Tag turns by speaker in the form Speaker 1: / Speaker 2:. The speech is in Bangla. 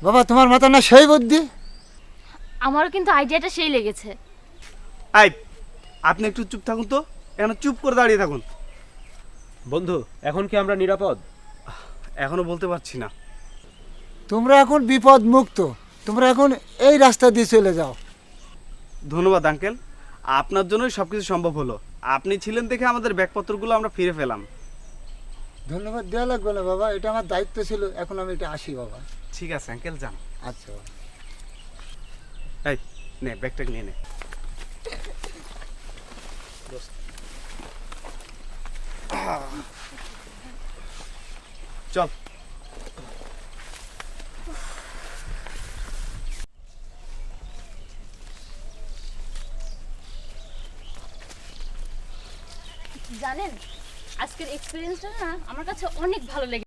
Speaker 1: বাবা তোমার মাথা না সেই বুদ্ধি।
Speaker 2: আমারও কিন্তু আইডিয়াটা সেই লেগেছে।
Speaker 3: আই, আপনি একটু চুপ থাকুন তো, এখন চুপ করে দাঁড়িয়ে থাকুন।
Speaker 4: বন্ধু, এখন কি আমরা নিরাপদ?
Speaker 3: এখনো বলতে পারছি না।
Speaker 1: তোমরা এখন বিপদ মুক্ত, তোমরা এখন এই রাস্তা দিয়ে চলে যাও।
Speaker 3: ধন্যবাদ আঙ্কেল, আপনার জন্যই সব কিছু সম্ভব হলো। আপনি ছিলেন দেখে আমাদের ব্যাগপত্রগুলো আমরা ফিরে পেলাম।
Speaker 1: ধন্যবাদ দেওয়া লাগবে না বাবা, এটা আমার দায়িত্ব ছিল। এখন আমি এটা আসি বাবা।
Speaker 3: ঠিক আছে আঙ্কেল, যান।
Speaker 1: আচ্ছা বাবা।
Speaker 3: এই নে, ব্যাগটা নিয়ে নে। চল।
Speaker 2: জানেন, আজকের এক্সপিরিয়েন্সটা না আমার কাছে অনেক ভালো লেগেছে।